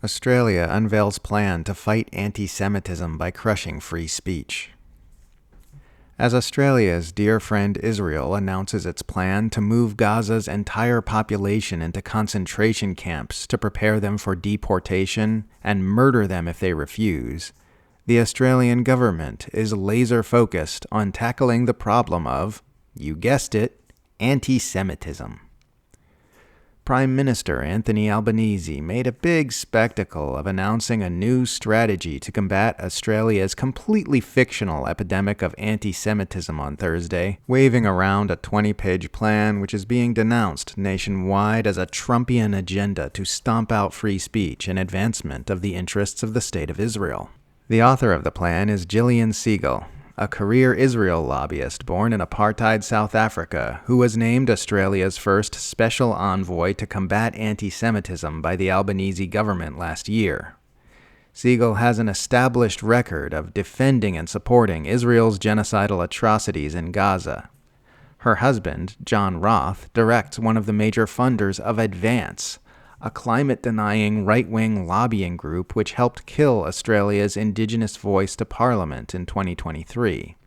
Australia unveils plan to fight anti-Semitism by crushing free speech. As Australia's dear friend Israel announces its plan to move Gaza's entire population into concentration camps to prepare them for deportation and murder them if they refuse, the Australian government is laser-focused on tackling the problem of, you guessed it, anti-Semitism. Prime Minister Anthony Albanese made a big spectacle of announcing a new strategy to combat Australia's completely fictional epidemic of anti-Semitism on Thursday, waving around a 20-page plan which is being denounced nationwide as a Trumpian agenda to stomp out free speech and advancement of the interests of the State of Israel. The author of the plan is Gillian Segal, a career Israel lobbyist born in apartheid South Africa, who was named Australia's first special envoy to combat anti-Semitism by the Albanese government last year. Segal has an established record of defending and supporting Israel's genocidal atrocities in Gaza. Her husband, John Roth, directs one of the major funders of Advance, a climate-denying right-wing lobbying group which helped kill Australia's Indigenous voice to Parliament in 2023.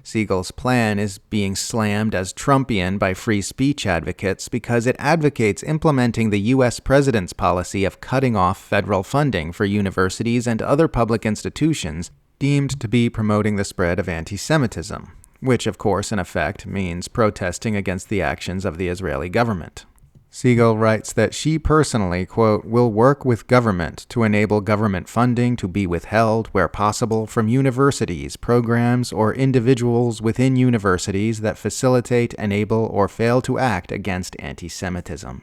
Segal's plan is being slammed as Trumpian by free speech advocates because it advocates implementing the U.S. president's policy of cutting off federal funding for universities and other public institutions deemed to be promoting the spread of anti-Semitism, which, of course, in effect means protesting against the actions of the Israeli government. Segal writes that she personally, quote, will work with government to enable government funding to be withheld where possible from universities, programs, or individuals within universities that facilitate, enable, or fail to act against anti-Semitism.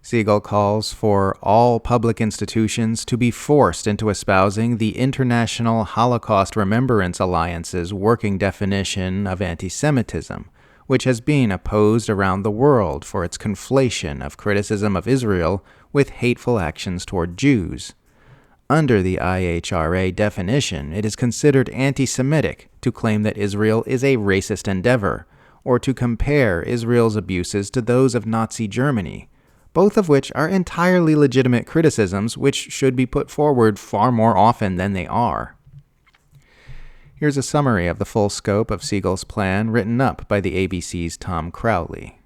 Segal calls for all public institutions to be forced into espousing the International Holocaust Remembrance Alliance's working definition of anti-Semitism, which has been opposed around the world for its conflation of criticism of Israel with hateful actions toward Jews. Under the IHRA definition, it is considered anti-Semitic to claim that Israel is a racist endeavor, or to compare Israel's abuses to those of Nazi Germany, both of which are entirely legitimate criticisms which should be put forward far more often than they are. Here's a summary of the full scope of Segal's plan written up by the ABC's Tom Crowley.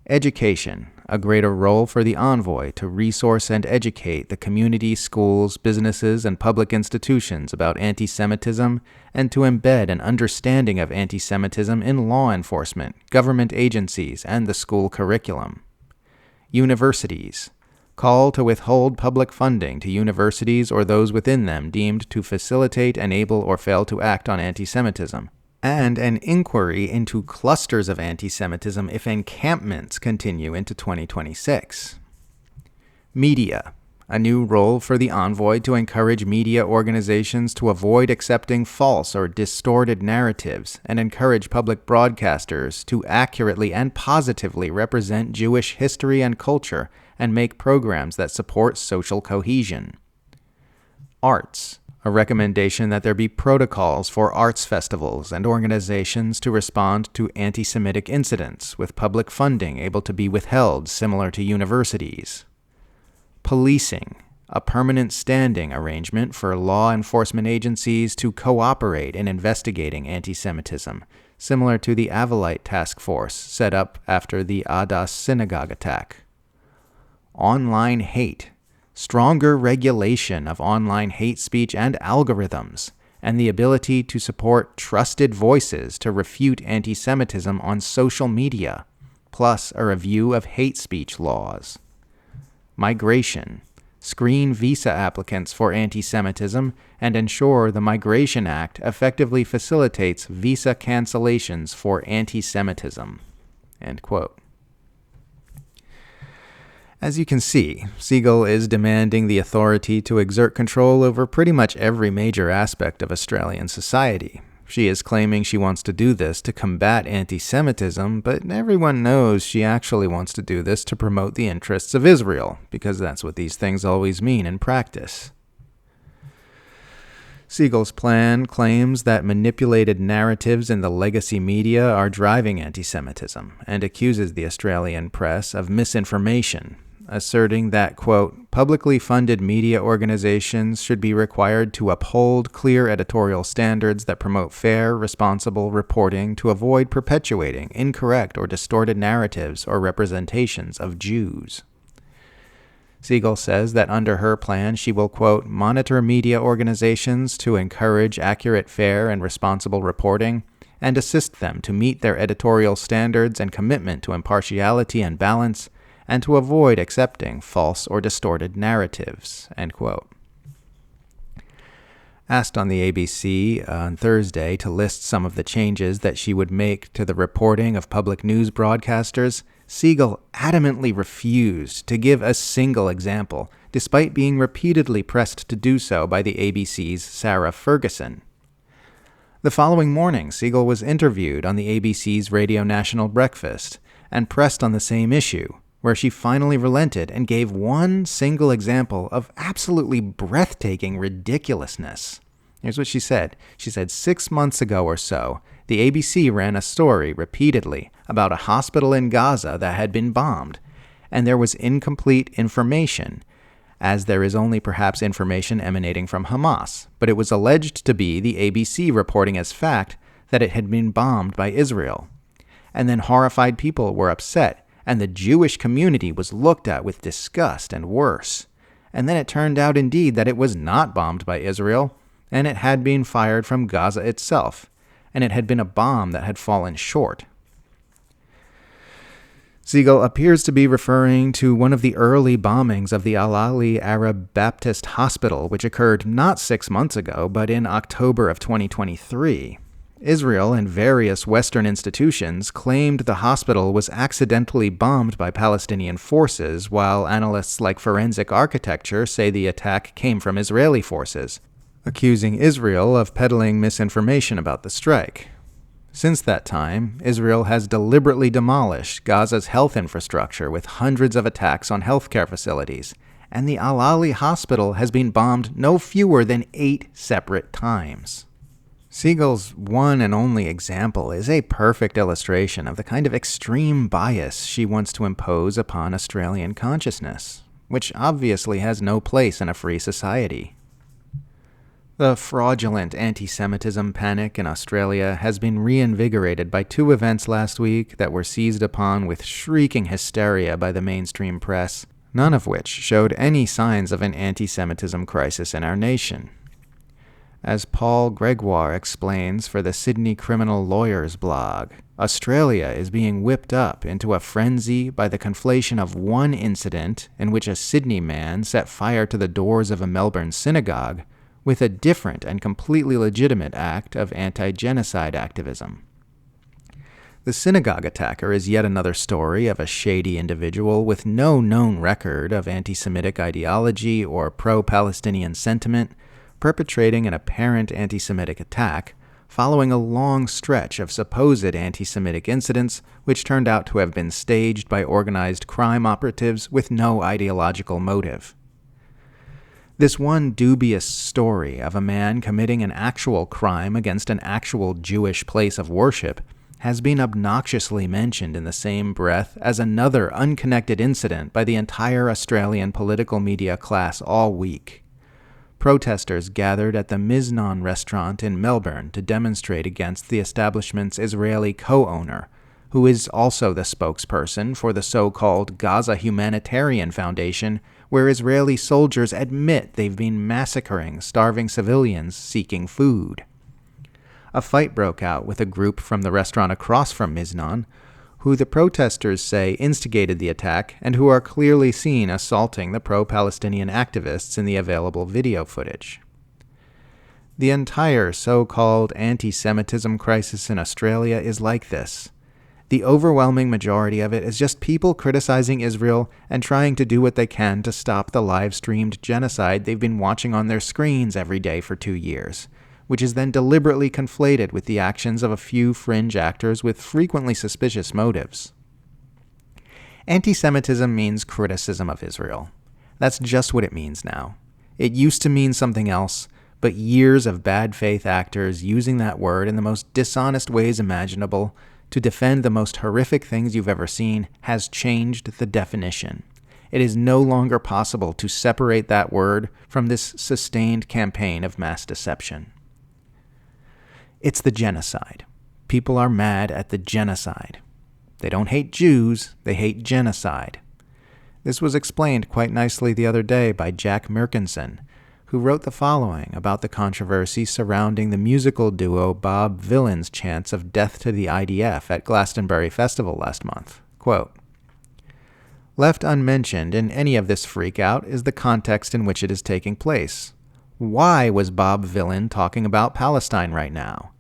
Education, a greater role for the envoy to resource and educate the community, schools, businesses, and public institutions about anti-Semitism and to embed an understanding of anti-Semitism in law enforcement, government agencies, and the school curriculum. Universities. Call to withhold public funding to universities or those within them deemed to facilitate, enable, or fail to act on anti-Semitism, and an inquiry into clusters of anti-Semitism if encampments continue into 2026. Media. A new role for the envoy to encourage media organizations to avoid accepting false or distorted narratives and encourage public broadcasters to accurately and positively represent Jewish history and culture and make programs that support social cohesion. Arts. A recommendation that there be protocols for arts festivals and organizations to respond to anti-Semitic incidents with public funding able to be withheld similar to universities. Policing. A permanent standing arrangement for law enforcement agencies to cooperate in investigating anti-Semitism, similar to the Avalite Task Force set up after the Adas synagogue attack. Online hate, stronger regulation of online hate speech and algorithms, and the ability to support trusted voices to refute anti-Semitism on social media, plus a review of hate speech laws. Migration, screen visa applicants for anti-Semitism and ensure the Migration Act effectively facilitates visa cancellations for anti-Semitism. End quote. As you can see, Segal is demanding the authority to exert control over pretty much every major aspect of Australian society. She is claiming she wants to do this to combat anti-Semitism, but everyone knows she actually wants to do this to promote the interests of Israel, because that's what these things always mean in practice. Segal's plan claims that manipulated narratives in the legacy media are driving anti-Semitism, and accuses the Australian press of misinformation, asserting that, quote, publicly funded media organizations should be required to uphold clear editorial standards that promote fair, responsible reporting to avoid perpetuating incorrect or distorted narratives or representations of Jews. Siegel says that under her plan, she will, quote, monitor media organizations to encourage accurate, fair, and responsible reporting, and assist them to meet their editorial standards and commitment to impartiality and balance, and to avoid accepting false or distorted narratives, end quote. Asked on the ABC on Thursday to list some of the changes that she would make to the reporting of public news broadcasters, Siegel adamantly refused to give a single example, despite being repeatedly pressed to do so by the ABC's Sarah Ferguson. The following morning, Siegel was interviewed on the ABC's Radio National Breakfast and pressed on the same issue, where she finally relented and gave one single example of absolutely breathtaking ridiculousness. Here's what she said. She said, 6 months ago or so, the ABC ran a story repeatedly about a hospital in Gaza that had been bombed, and there was incomplete information, as there is only perhaps information emanating from Hamas, but it was alleged to be the ABC reporting as fact that it had been bombed by Israel. And then horrified people were upset, and the Jewish community was looked at with disgust and worse. And then it turned out indeed that it was not bombed by Israel, and it had been fired from Gaza itself, and it had been a bomb that had fallen short. Siegel appears to be referring to one of the early bombings of the Al-Ali Arab Baptist Hospital, which occurred not 6 months ago, but in October of 2023. Israel and various Western institutions claimed the hospital was accidentally bombed by Palestinian forces, while analysts like Forensic Architecture say the attack came from Israeli forces, accusing Israel of peddling misinformation about the strike. Since that time, Israel has deliberately demolished Gaza's health infrastructure with hundreds of attacks on healthcare facilities, and the Al-Ali hospital has been bombed no fewer than 8 separate times. Siegel's one and only example is a perfect illustration of the kind of extreme bias she wants to impose upon Australian consciousness, which obviously has no place in a free society. The fraudulent anti-Semitism panic in Australia has been reinvigorated by 2 events last week that were seized upon with shrieking hysteria by the mainstream press, none of which showed any signs of an anti-Semitism crisis in our nation. As Paul Gregoire explains for the Sydney Criminal Lawyers blog, Australia is being whipped up into a frenzy by the conflation of one incident in which a Sydney man set fire to the doors of a Melbourne synagogue with a different and completely legitimate act of anti-genocide activism. The synagogue attacker is yet another story of a shady individual with no known record of anti-Semitic ideology or pro-Palestinian sentiment, perpetrating an apparent anti-Semitic attack following a long stretch of supposed anti-Semitic incidents which turned out to have been staged by organized crime operatives with no ideological motive. This one dubious story of a man committing an actual crime against an actual Jewish place of worship has been obnoxiously mentioned in the same breath as another unconnected incident by the entire Australian political media class all week. Protesters gathered at the Miznon restaurant in Melbourne to demonstrate against the establishment's Israeli co-owner, who is also the spokesperson for the so-called Gaza Humanitarian Foundation, where Israeli soldiers admit they've been massacring starving civilians seeking food. A fight broke out with a group from the restaurant across from Miznon, who the protesters say instigated the attack and who are clearly seen assaulting the pro-Palestinian activists in the available video footage. The entire so-called anti-Semitism crisis in Australia is like this. The overwhelming majority of it is just people criticizing Israel and trying to do what they can to stop the live-streamed genocide they've been watching on their screens every day for 2 years, which is then deliberately conflated with the actions of a few fringe actors with frequently suspicious motives. Anti-Semitism means criticism of Israel. That's just what it means now. It used to mean something else, but years of bad faith actors using that word in the most dishonest ways imaginable to defend the most horrific things you've ever seen has changed the definition. It is no longer possible to separate that word from this sustained campaign of mass deception. It's the genocide. People are mad at the genocide. They don't hate Jews, they hate genocide. This was explained quite nicely the other day by Jack Mirkinson, who wrote the following about the controversy surrounding the musical duo Bob Vylan's chants of death to the IDF at Glastonbury Festival last month. Quote, "Left unmentioned in any of this freakout is the context in which it is taking place. Why was Bob Vylan talking about Palestine right now?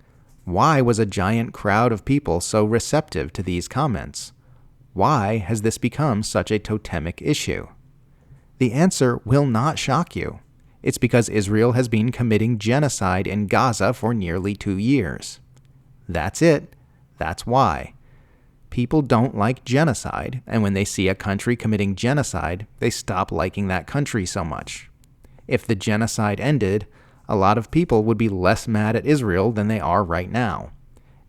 Why was a giant crowd of people so receptive to these comments? Why has this become such a totemic issue? The answer will not shock you. It's because Israel has been committing genocide in Gaza for nearly 2 years. That's it. That's why. People don't like genocide, and when they see a country committing genocide, they stop liking that country so much. If the genocide ended, a lot of people would be less mad at Israel than they are right now.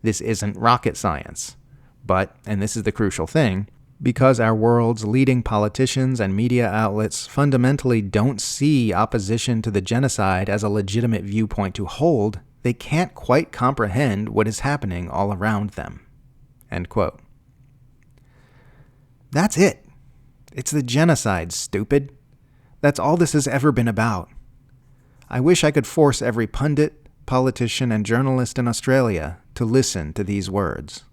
This isn't rocket science. But, and this is the crucial thing, because our world's leading politicians and media outlets fundamentally don't see opposition to the genocide as a legitimate viewpoint to hold, they can't quite comprehend what is happening all around them." End quote. That's it. It's the genocide, stupid. That's all this has ever been about. I wish I could force every pundit, politician, and journalist in Australia to listen to these words.